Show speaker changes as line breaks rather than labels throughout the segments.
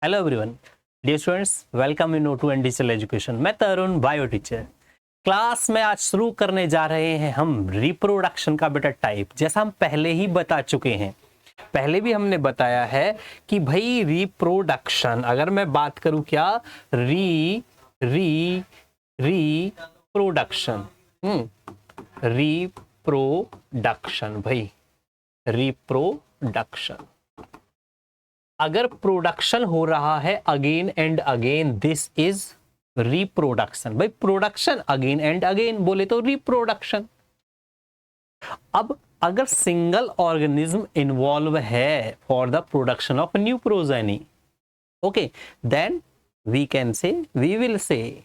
Hello everyone, dear students, welcome in O2 and digital education. मैं Tarun, bio teacher. Class में आज शुरू करने जा रहे हैं हम रिप्रोडक्शन का बेटा टाइप। जैसा हम पहले ही बता चुके हैं, पहले भी हमने बताया है कि भाई रिप्रोडक्शन, अगर मैं बात करूं क्या, रिप्रोडक्शन रिप्रोडक्शन भाई रिप्रोडक्शन, अगर प्रोडक्शन हो रहा है again and again, this is reproduction. भाई प्रोडक्शन अगेन एंड अगेन बोले तो रिप्रोडक्शन। अब अगर सिंगल ऑर्गेनिज्म इन्वॉल्व है for the production of new progeny, okay, then we will say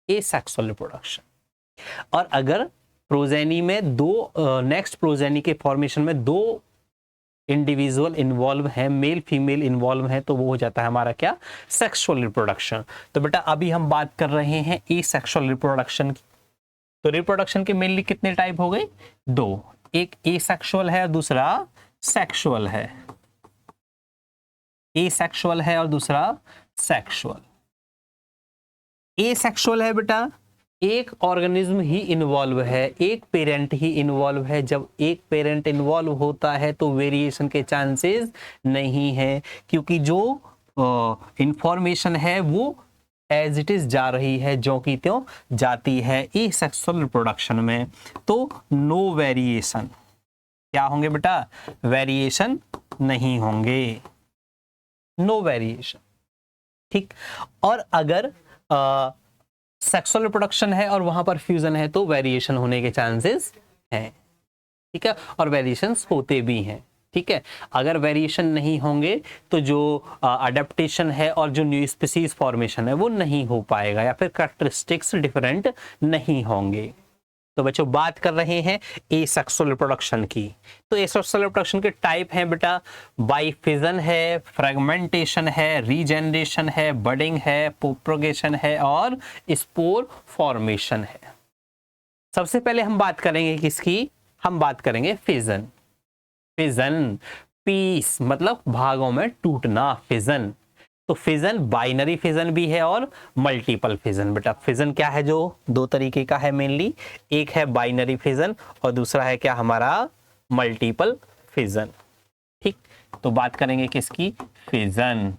asexual reproduction. और अगर प्रोजेनी में दो नेक्स्ट प्रोजेनी के फॉर्मेशन में दो इंडिविजुअल इन्वॉल्व है, मेल फीमेल इन्वॉल्व है, तो वो हो जाता है हमारा क्या, सेक्सुअल रिप्रोडक्शन। तो बेटा अभी हम बात कर रहे हैं एसेक्सुअल रिप्रोडक्शन की। तो रिप्रोडक्शन के मेनली कितने टाइप हो गए? दो, एक एसेक्सुअल है, दूसरा सेक्सुअल है। एसेक्सुअल है और दूसरा सेक्सुअल। एसेक्सुअल है बेटा, एक ऑर्गेनिज्म ही इन्वॉल्व है, एक पेरेंट ही इन्वॉल्व है। जब एक पेरेंट इन्वॉल्व होता है तो वेरिएशन के चांसेस नहीं है, क्योंकि जो इंफॉर्मेशन है वो एज इट इज जा रही है, जो कि त्यों जाती है एसेक्सुअल रिप्रोडक्शन में। तो नो वेरिएशन, क्या होंगे बेटा? वेरिएशन नहीं होंगे, नो वेरिएशन। ठीक। और अगर सेक्सुअल रिप्रोडक्शन है और वहां पर फ्यूजन है तो वेरिएशन होने के चांसेस हैं। ठीक है, और वेरिएशंस होते भी हैं। ठीक है, अगर वेरिएशन नहीं होंगे तो जो अडेप्टेशन है और जो न्यू स्पीसीज फॉर्मेशन है वो नहीं हो पाएगा, या फिर कैरेक्टरिस्टिक्स डिफरेंट नहीं होंगे। तो बच्चों बात कर रहे हैं एसेक्सुअल रिप्रोडक्शन की। तो एसेक्सुअल रिप्रोडक्शन के टाइप हैं बेटा, बाइफिजन है, फ्रेगमेंटेशन है, रीजेनरेशन है, बडिंग है, प्रोपगेशन है और स्पोर फॉर्मेशन है। सबसे पहले हम बात करेंगे किसकी? हम बात करेंगे फिजन। फिजन, पीस मतलब भागों में टूटना, फिजन। तो फिजन बाइनरी फिजन भी है और मल्टीपल फिजन। बेटा फिजन क्या है? जो दो तरीके का है मेनली, एक है बाइनरी फिजन और दूसरा है क्या हमारा, मल्टीपल फिजन। ठीक, तो बात करेंगे किसकी? फिजन।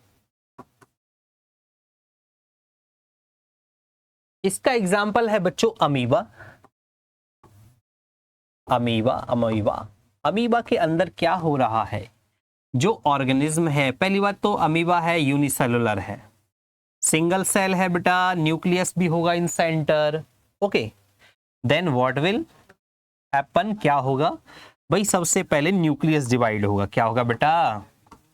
इसका एग्जाम्पल है बच्चों अमीबा। अमीबा के अंदर क्या हो रहा है? जो ऑर्गेनिज्म है, पहली बात तो अमीबा है यूनिसेलुलर है, सिंगल सेल है बेटा, न्यूक्लियस भी होगा in centre. Okay, then what will happen, क्या होगा भाई? सबसे पहले न्यूक्लियस डिवाइड होगा। क्या होगा बेटा?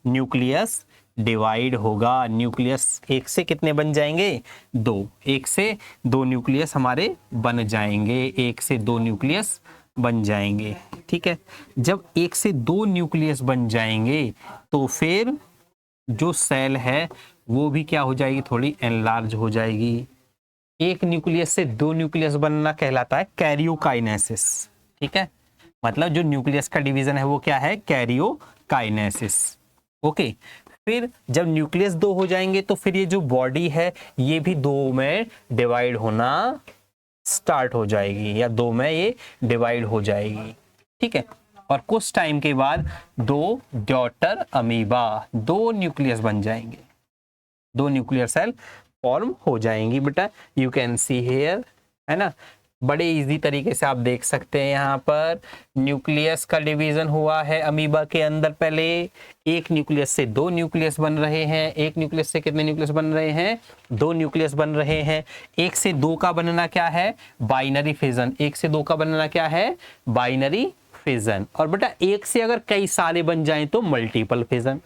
न्यूक्लियस डिवाइड होगा। न्यूक्लियस एक से कितने बन जाएंगे? दो। एक से दो न्यूक्लियस हमारे बन जाएंगे, एक से दो न्यूक्लियस बन जाएंगे। ठीक है, जब एक से दो न्यूक्लियस बन जाएंगे तो फिर जो सेल है वो भी क्या हो जाएगी? थोड़ी एनलार्ज हो जाएगी। एक न्यूक्लियस से दो न्यूक्लियस बनना कहलाता है कैरियोकाइनेसिस। ठीक है, मतलब जो न्यूक्लियस का डिवीजन है वो क्या है? कैरियोकाइनेसिस। ओके, फिर जब न्यूक्लियस दो हो जाएंगे तो फिर ये जो बॉडी है ये भी दो में डिवाइड होना स्टार्ट हो जाएगी, या दो में ये डिवाइड हो जाएगी। ठीक है, और कुछ टाइम के बाद दो डॉटर अमीबा, दो न्यूक्लियस बन जाएंगे, दो न्यूक्लियर सेल फॉर्म हो जाएंगी। बेटा यू कैन सी हेयर, है ना, बड़े इजी तरीके से आप देख सकते हैं। यहाँ पर न्यूक्लियस का डिवीजन हुआ है अमीबा के अंदर। पहले एक न्यूक्लियस से दो न्यूक्लियस बन रहे हैं, एक न्यूक्लियस से कितने न्यूक्लियस बन रहे हैं? दो न्यूक्लियस बन रहे हैं। एक से दो का बनना क्या है? Binary fission. एक से दो का बनना क्या है? Binary fission. और बेटा एक से अगर कई सारे बन जाएं तो मल्टीपल फिजन।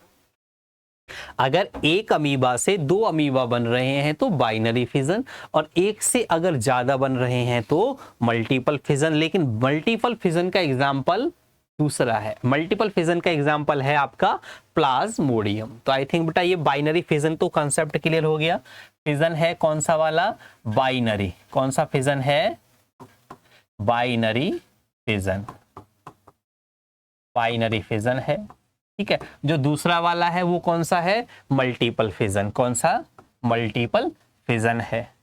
अगर एक अमीबा से दो अमीबा बन रहे हैं तो बाइनरी फिजन, और एक से अगर ज्यादा बन रहे हैं तो मल्टीपल फिजन। लेकिन मल्टीपल फिजन का एग्जाम्पल दूसरा है, मल्टीपल फिजन का एग्जाम्पल है आपका प्लाज्मोडियम। तो आई थिंक बेटा ये बाइनरी फिजन तो कॉन्सेप्ट क्लियर हो गया। फिजन है कौन सा वाला? बाइनरी। कौन सा फिजन है? Binary fission. बाइनरी फिजन है। ठीक है, जो दूसरा वाला है वो कौन सा है, मल्टीपल फिजन। कौन सा, मल्टीपल फिजन है।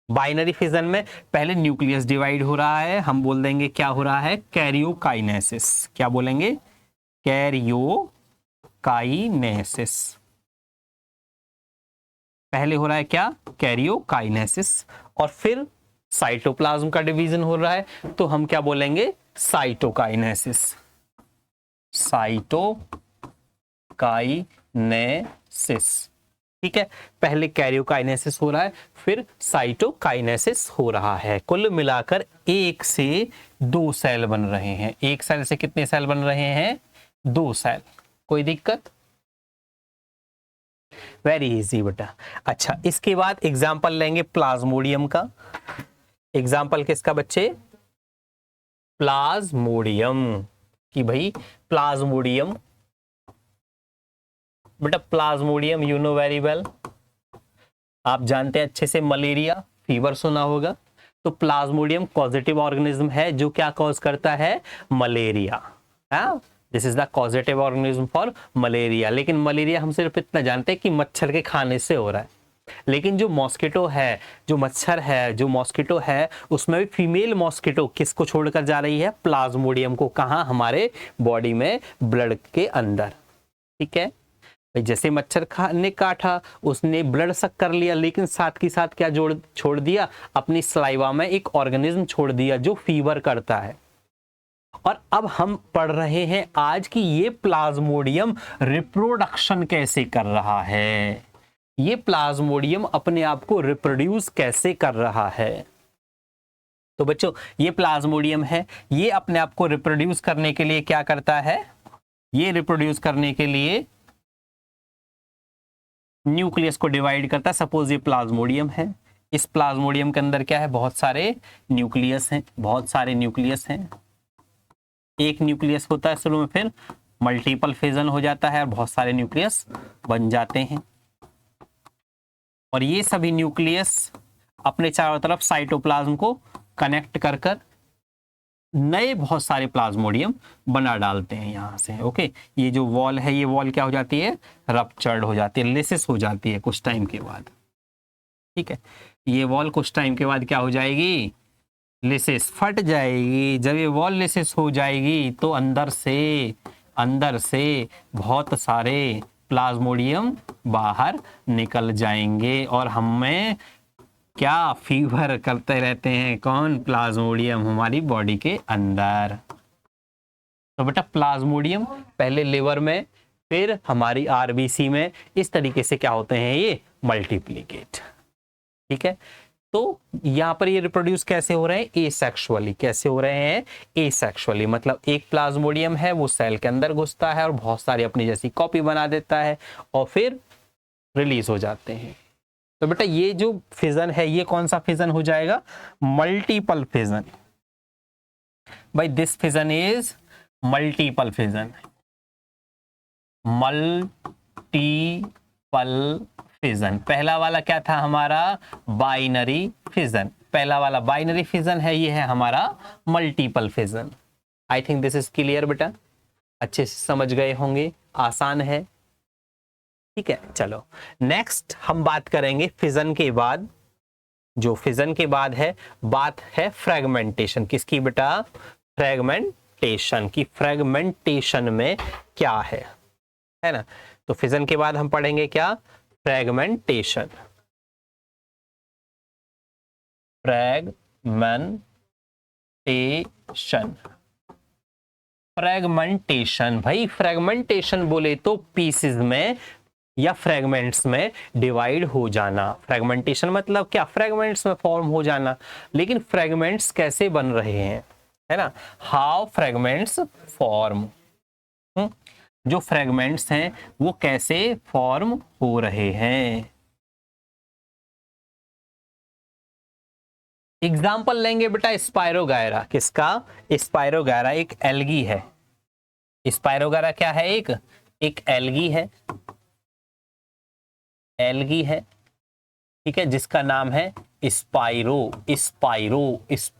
बाइनरी फिजन में पहले न्यूक्लियस डिवाइड हो रहा है, हम बोल देंगे क्या हो रहा है, कैरियोकाइनेसिस। क्या बोलेंगे, कैरियोकाइनेसिस। पहले हो रहा है क्या, कैरियोकाइनेसिस, और फिर साइटोप्लाज्म का डिवीजन हो रहा है, तो हम क्या बोलेंगे, साइटोकाइनेसिस। साइटोकाइनेसिस, ठीक है। पहले कैरियोकाइनेसिस हो रहा है, फिर साइटोकाइनेसिस हो रहा है। कुल मिलाकर 1 से 2 सेल बन रहे हैं। एक सेल से कितने सेल बन रहे हैं, 2 सेल। कोई दिक्कत, वेरी इजी बेटा। अच्छा, इसके बाद एग्जाम्पल लेंगे प्लाज्मोडियम का। एग्जाम्पल किसका बच्चे, प्लाज्मोडियम कि भाई प्लाज्मोडियम, बेटा Plasmodium you know very well, आप जानते हैं अच्छे से, मलेरिया फीवर सुना होगा। तो प्लाज्मोडियम पॉजिटिव ऑर्गेनिज्म है जो क्या कॉज करता है, malaria. This is the causative organism for malaria. लेकिन मलेरिया हम सिर्फ इतना जानते हैं कि मच्छर के खाने से हो रहा है, लेकिन जो मॉस्किटो है, जो मच्छर है, जो मॉस्किटो है, उसमें भी फीमेल मॉस्किटो किसको छोड़कर जा रही है, प्लाज्मोडियम को। कहाँ, हमारे बॉडी में, ब्लड के अंदर। ठीक है, जैसे मच्छर ने काटा, उसने ब्लड सक कर लिया, लेकिन साथ के साथ क्या छोड़ दिया, अपनी सलाइवा में एक ऑर्गेनिज्म छोड़ दिया जो फीवर करता है। और अब हम पढ़ रहे हैं आज कि ये प्लाज्मोडियम रिप्रोडक्शन कैसे कर रहा है, ये प्लाज्मोडियम अपने आप को रिप्रोड्यूस कैसे कर रहा है। तो बच्चों ये प्लाज्मोडियम है, ये अपने आप को रिप्रोड्यूस करने के लिए क्या करता है, ये रिप्रोड्यूस करने के लिए न्यूक्लियस को डिवाइड करता है। सपोज ये प्लाज्मोडियम है, इस प्लाज्मोडियम के अंदर क्या है, बहुत सारे न्यूक्लियस हैं, बहुत सारे न्यूक्लियस हैं। एक न्यूक्लियस होता है शुरू में, फिर मल्टीपल फिजन हो जाता है और बहुत सारे न्यूक्लियस बन जाते हैं। और ये सभी न्यूक्लियस अपने चारों तरफ साइटोप्लाज्म को कनेक्ट कर कर नए बहुत सारे प्लाज्मोडियम बना डालते हैं यहाँ से। ओके, ये जो वॉल है, ये वॉल क्या हो जाती है, रप्चर्ड हो जाती है, लिसिस हो जाती है कुछ टाइम के बाद। ठीक है, ये वॉल कुछ टाइम के बाद क्या हो जाएगी, लिसिस फट जाएगी। जब ये वॉल लिसिस हो जाएगी तो अंदर से बहुत सारे प्लाज्मोडियम बाहर निकल जाएंगे और हमें क्या, फीवर करते रहते हैं। कौन, प्लाज्मोडियम हमारी बॉडी के अंदर। तो बेटा प्लाज्मोडियम पहले लिवर में, फिर हमारी आरबीसी में, इस तरीके से क्या होते हैं, ये मल्टीप्लिकेट। ठीक है, तो यहां पर ये रिप्रोड्यूस कैसे हो रहे हैं, एसेक्सुअली। कैसे हो रहे हैं, एसेक्सुअली। मतलब एक प्लाज्मोडियम है, वो सेल के अंदर घुसता है और बहुत सारी अपनी जैसी कॉपी बना देता है और फिर रिलीज हो जाते हैं। तो बेटा ये जो फिजन है, ये कौन सा फिजन हो जाएगा, मल्टीपल फिजन। भाई this fission is multiple fission, multiple fission. पहला वाला क्या था हमारा, बाइनरी फिजन। पहला वाला बाइनरी फिजन है, ये है हमारा multiple fission. I think this is clear बेटा, अच्छे से समझ गए होंगे, आसान है। ठीक है, चलो नेक्स्ट हम बात करेंगे फिजन के बाद। जो फिजन के बाद है, बात है फ्रेगमेंटेशन। किसकी बेटा, फ्रेगमेंटेशन की। फ्रेगमेंटेशन में क्या है ना। तो फिजन के बाद हम पढ़ेंगे क्या, फ्रेगमेंटेशन। फ्रेगमेंटेशन भाई, फ्रेगमेंटेशन बोले तो पीसेस में या फ्रेगमेंट्स में डिवाइड हो जाना। फ्रेगमेंटेशन मतलब क्या, फ्रेगमेंट्स में फॉर्म हो जाना। लेकिन फ्रेगमेंट्स कैसे बन रहे हैं, है ना, हाउ फ्रेगमेंट्स फॉर्म। जो फ्रेगमेंट्स हैं वो कैसे फॉर्म हो रहे हैं। एग्जाम्पल लेंगे बेटा स्पाइरोगायरा। किसका, स्पाइरोगायरा एक एल्गी है। स्पाइरोगायरा क्या है, एक एल्गी है, एल्गी है। ठीक है, जिसका नाम है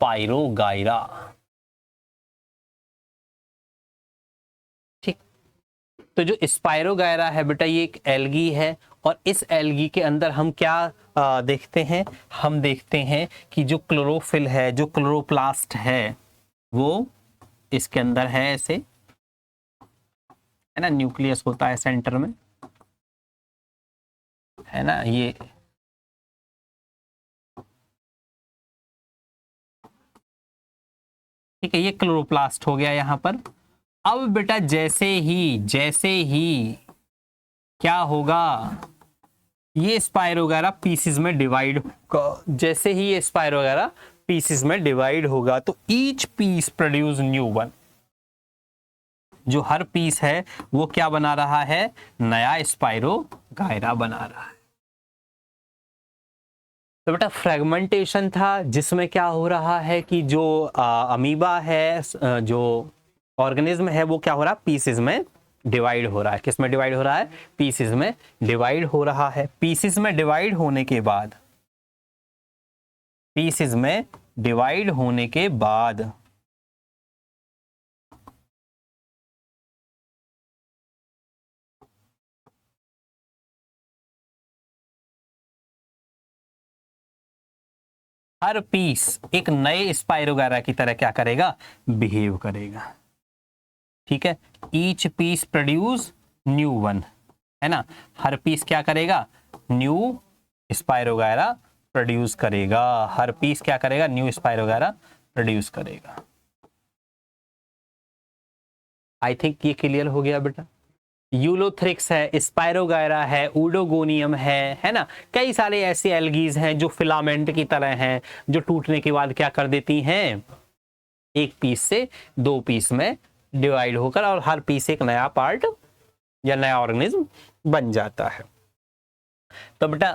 स्पाइरोगायरा। ठीक, तो जो स्पायरोगायरा है बेटा ये एक एल्गी है, और इस एल्गी के अंदर हम क्या देखते हैं, हम देखते हैं कि जो क्लोरोफिल है, जो क्लोरोप्लास्ट है, वो इसके अंदर है, ऐसे है ना, न्यूक्लियस होता है सेंटर में, है ना, ये ठीक है, ये क्लोरोप्लास्ट हो गया यहाँ पर। अब बेटा जैसे ही क्या होगा, ये स्पायरोगायरा पीसेस में डिवाइड होगा, जैसे ही ये स्पायरोगायरा पीसेस में डिवाइड होगा तो each piece produce new one, जो हर पीस है वो क्या बना रहा है, नया स्पायरोगायरा बना रहा है। तो बेटा फ्रेगमेंटेशन था, जिसमें क्या हो रहा है कि जो अमीबा है, जो ऑर्गेनिज्म है, वो क्या हो रहा है, पीसेस में डिवाइड हो रहा है। किस में डिवाइड हो रहा है, पीसेस में डिवाइड हो रहा है। पीसेस में डिवाइड होने के बाद, पीसेस में डिवाइड होने के बाद हर पीस एक नए स्पायरोगायरा की तरह क्या करेगा, बिहेव करेगा। ठीक है, each piece produce new one, है ना, हर पीस क्या करेगा, न्यू स्पायरोगायरा प्रोड्यूस करेगा, हर पीस क्या करेगा, न्यू स्पायरोगायरा प्रोड्यूस करेगा। आई थिंक ये क्लियर हो गया बेटा। यूलोथ्रिक्स है, स्पायरोगायरा है, ऊडोगोनियम है ना, कई सारे ऐसे एल्गीज हैं जो फिलामेंट की तरह हैं, जो टूटने के बाद क्या कर देती हैं, एक पीस से दो पीस में डिवाइड होकर, और हर पीस एक नया पार्ट या नया ऑर्गेनिज्म बन जाता है। तो बेटा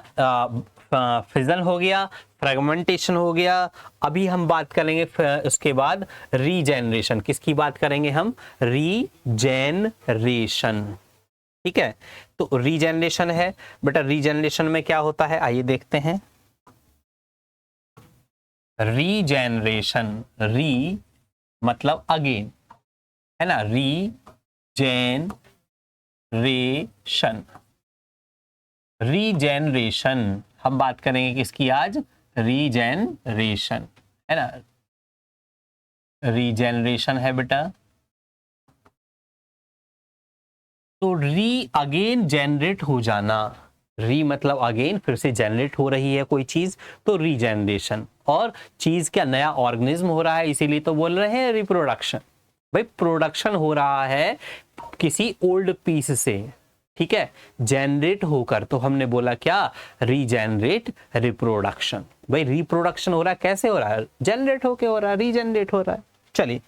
फिजन हो गया, फ्रेगमेंटेशन हो गया। अभी हम बात करेंगे उसके बाद रीजेनरेशन। किसकी बात करेंगे हम, रीजेनरेशन। ठीक है, तो रीजेनरेशन है बेटा, रीजेनरेशन में क्या होता है, आइए देखते हैं। रीजेनरेशन, री मतलब अगेन, है ना, रीजेनरेशन, रीजेनरेशन हम बात करेंगे किसकी आज, रीजेनरेशन, है ना, रीजेनरेशन है बेटा। तो री अगेन जनरेट हो जाना, री मतलब अगेन, फिर से जनरेट हो रही है कोई चीज, तो रीजेनरेशन। और चीज क्या, नया ऑर्गेनिज्म हो रहा है, इसीलिए तो बोल रहे हैं रिप्रोडक्शन। भाई प्रोडक्शन हो रहा है किसी ओल्ड पीस से, ठीक है, जनरेट होकर, तो हमने बोला क्या, रीजेनरेट, रिप्रोडक्शन। भाई रिप्रोडक्शन हो रहा है, कैसे हो रहा है, जनरेट होके हो रहा है, रीजेनरेट हो रहा है। चलिए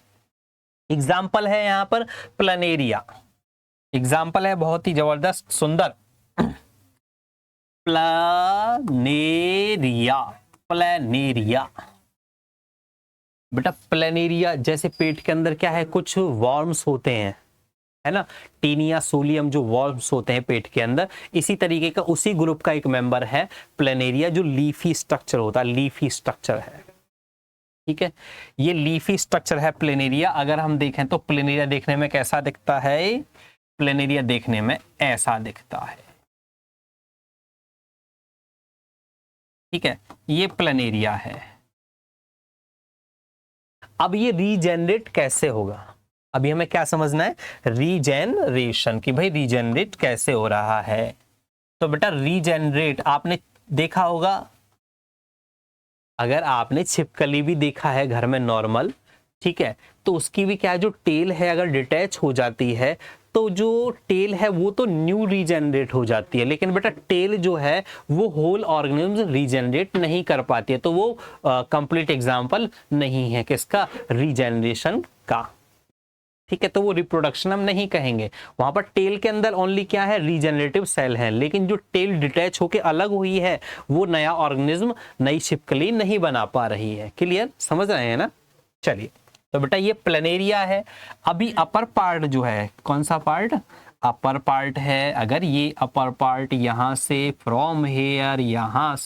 एग्जाम्पल है यहाँ पर प्लानेरिया, एग्जाम्पल है बहुत ही जबरदस्त सुंदर, प्लानेरिया, प्लानेरिया बेटा, प्लानेरिया जैसे पेट के अंदर क्या है, कुछ वॉर्म्स होते हैं, है ना, टीनिया सोलियम जो वॉर्म्स होते हैं पेट के अंदर, इसी तरीके का उसी ग्रुप का एक मेंबर है प्लानेरिया, जो लीफी स्ट्रक्चर होता है, लीफी स्ट्रक्चर है। ठीक है, ये लीफी स्ट्रक्चर है प्लानेरिया। अगर हम देखें तो प्लानेरिया देखने में कैसा दिखता है, प्लानेरिया देखने में ऐसा दिखता है। ठीक है, ये प्लानेरिया है। अब ये रीजेनरेट कैसे होगा, अभी हमें क्या समझना है, रीजेनरेशन, कि भाई रीजेनरेट कैसे हो रहा है। तो बेटा रीजेनरेट आपने देखा होगा, अगर आपने छिपकली भी देखा है घर में नॉर्मल, ठीक है, तो उसकी भी क्या है, जो टेल है अगर डिटैच हो जाती है, तो जो टेल है वो तो न्यू रीजेनरेट हो जाती है, लेकिन बेटा टेल जो है वो होल ऑर्गेनिज्म रीजेनरेट नहीं कर पाती है, तो वो कंप्लीट एग्जांपल नहीं है किसका, रीजेनरेशन का। ठीक है, तो वो रिप्रोडक्शन हम नहीं कहेंगे, वहां पर टेल के अंदर ओनली क्या है, रीजेनरेटिव सेल है, लेकिन जो टेल डिटैच होके अलग हुई है, वो नया ऑर्गेनिज्म, नई छिपकली नहीं बना पा रही है। क्लियर, समझ रहे हैं ना। चलिए, तो बेटा ये प्लानेरिया है। अभी अपर पार्ट जो है, कौन सा पार्ट, अपर पार्ट है। अगर ये अपर पार्ट यहां से फ्रॉम हेयर, यहां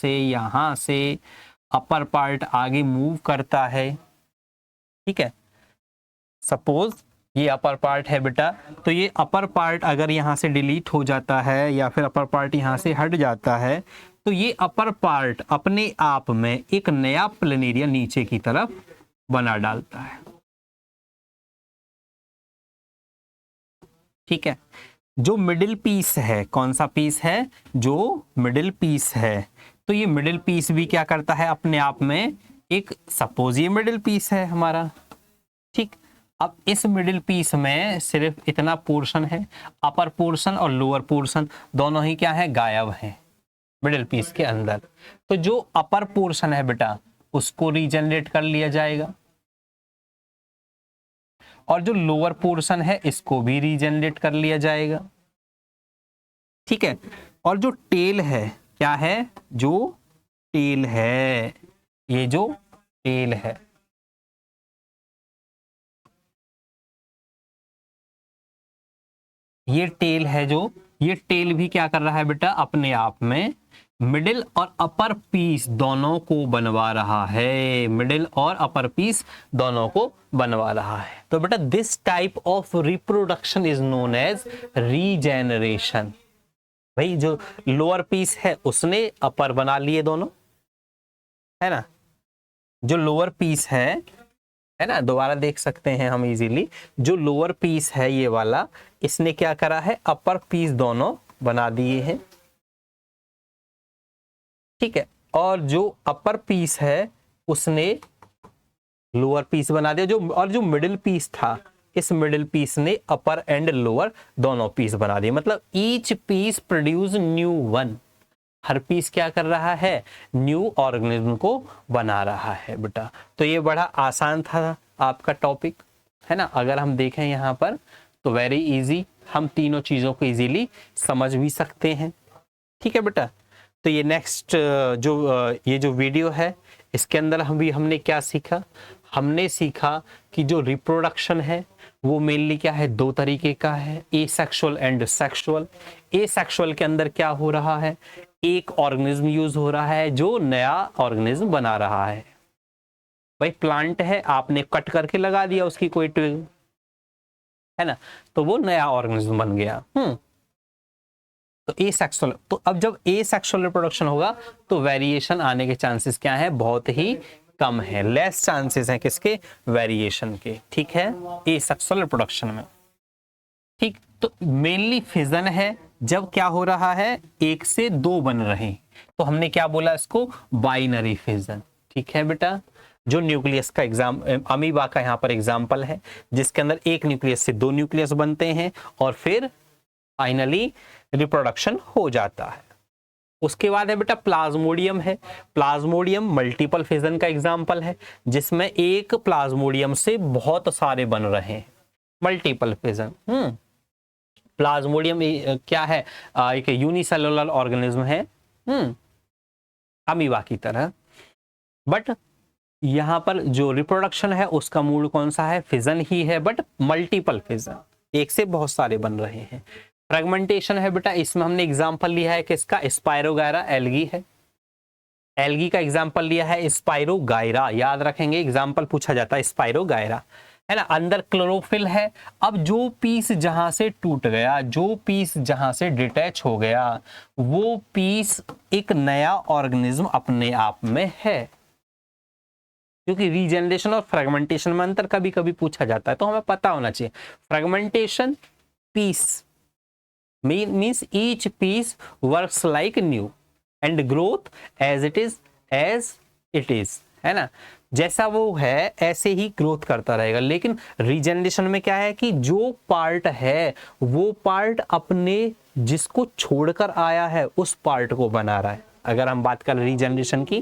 से अपर पार्ट आगे मूव करता है, ठीक है, सपोज ये अपर पार्ट है बेटा। तो ये अपर पार्ट अगर यहाँ से डिलीट हो जाता है या फिर अपर पार्ट यहाँ से हट जाता है तो ये अपर पार्ट अपने आप में एक नया प्लेन एरिया नीचे की तरफ बना डालता है। ठीक है, जो मिडिल पीस है, कौन सा पीस है, जो मिडिल पीस है, तो ये मिडिल पीस भी क्या करता है अपने आप में एक, सपोज ये मिडिल पीस है हमारा। ठीक, अब इस मिडिल पीस में सिर्फ इतना पोर्शन है, अपर पोर्शन और लोअर पोर्शन दोनों ही क्या है, गायब है मिडिल पीस के अंदर। तो जो अपर पोर्शन है बेटा उसको रीजनरेट कर लिया जाएगा और जो लोअर पोर्शन है इसको भी रीजनरेट कर लिया जाएगा। ठीक है, और जो टेल है, क्या है, जो टेल है, ये जो टेल है, ये टेल है, जो ये टेल भी क्या कर रहा है बेटा अपने आप में मिडिल और अपर पीस दोनों को बनवा रहा है, मिडिल और अपर पीस दोनों को बनवा रहा है। तो बेटा this type of reproduction is known as regeneration. भाई जो लोअर पीस है उसने अपर बना लिए दोनों, है ना, जो लोअर पीस है ना, दोबारा देख सकते हैं हम इजीली, जो लोअर पीस है ये वाला, इसने क्या करा है, अपर पीस दोनों बना दिए हैं। ठीक है, और जो अपर पीस है उसने लोअर पीस बना दिया, जो और जो मिडिल पीस था इस मिडिल पीस ने अपर एंड लोअर दोनों पीस बना दिए। मतलब each piece produce new one, हर पीस क्या कर रहा है, न्यू ऑर्गेनिज्म को बना रहा है बेटा। तो ये बड़ा आसान था आपका टॉपिक, है ना। अगर हम देखें यहाँ पर तो वेरी इजी, हम तीनों चीज़ों को इजीली समझ भी सकते हैं। ठीक है बेटा, तो ये नेक्स्ट ये जो वीडियो है इसके अंदर हमने क्या सीखा, हमने सीखा कि जो रिप्रोडक्शन है वो मेनली क्या है, दो तरीके का है, एसेक्सुअल एंड सेक्सुअल। एसेक्सुअल के अंदर क्या हो रहा है, एक ऑर्गेनिज्म यूज हो रहा है जो नया ऑर्गेनिज्म बना रहा है। भाई प्लांट है, आपने कट करके लगा दिया उसकी कोई ट्विग, है ना, तो वो नया ऑर्गेनिज्म बन गया। तो एसेक्सुअल, तो अब जब एसेक्सुअल रिप्रोडक्शन होगा तो वेरिएशन आने के चांसेस क्या है, बहुत ही कम है, लेस चांसेस हैं किसके, वेरिएशन के। ठीक है, एसेक्सुअल रिप्रोडक्शन में। ठीक, तो मेनली फिजन है जब क्या हो रहा है, एक से दो बन रहे हैं, तो हमने क्या बोला इसको, बाइनरी फिजन। ठीक है बेटा, जो न्यूक्लियस का अमीबा का यहाँ पर एग्जाम्पल है जिसके अंदर एक न्यूक्लियस से दो न्यूक्लियस बनते हैं और फिर फाइनली रिप्रोडक्शन हो जाता है। उसके बाद है बेटा प्लाज्मोडियम है। प्लाज्मोडियम मल्टीपल फिजन का एग्जाम्पल है जिसमें एक प्लाज्मोडियम से बहुत सारे बन रहे हैं, मल्टीपल फिजन। प्लाज्मोडियम क्या है, एक यूनिसेलुलर ऑर्गेनिज्म है अमीबा की तरह, बट यहाँ पर जो रिप्रोडक्शन है उसका मूड कौन सा है, फिजन ही है, बट मल्टीपल फिजन, एक से बहुत सारे बन रहे हैं। फ्रेगमेंटेशन है बेटा, इसमें हमने एग्जांपल लिया है किसका, स्पाइरोगायरा, एल्गी है, एल्गी का एग्जांपल लिया है स्पाइरोगायरा, याद रखेंगे एग्जांपल पूछा जाता है स्पाइरोगायरा, है ना। अंदर क्लोरोफिल है। अब जो पीस जहां से टूट गया, जो पीस जहां से डिटैच हो गया, वो पीस एक नया ऑर्गेनिज्म अपने आप में है, क्योंकि रीजनरेशन और फ्रेगमेंटेशन में अंतर कभी कभी पूछा जाता है तो हमें पता होना चाहिए। Fragmentation piece means each piece works like new and growth as it is, है ना, जैसा वो है ऐसे ही ग्रोथ करता रहेगा। लेकिन रीजनरेशन में क्या है कि जो पार्ट है वो पार्ट अपने जिसको छोड़कर आया है उस पार्ट को बना रहा है। अगर हम बात करें रीजनरेशन की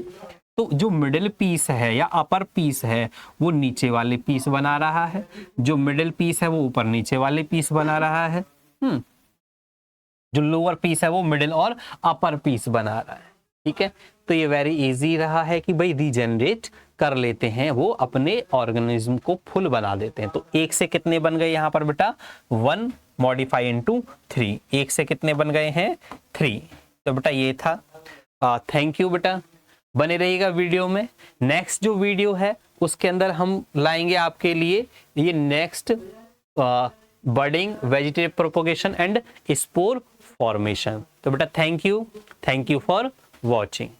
तो जो मिडिल पीस है या अपर पीस है वो नीचे वाले पीस बना रहा है, जो मिडिल पीस है वो ऊपर नीचे वाले पीस बना रहा है, जो लोअर पीस है वो मिडिल और अपर पीस बना रहा है। ठीक है, तो ये वेरी इजी रहा है कि भाई रीजनरेट कर लेते हैं, वो अपने ऑर्गेनिज्म को फुल बना देते हैं। तो एक से कितने बन गए यहाँ पर बेटा, 1 मॉडिफाई इनटू 3, एक से कितने बन गए हैं, 3। तो बेटा ये था। थैंक यू बेटा, बने रहिएगा वीडियो में। नेक्स्ट जो वीडियो है उसके अंदर हम लाएंगे आपके लिए ये next budding, vegetative propagation and spore formation. तो बेटा थैंक यू फॉर वॉचिंग।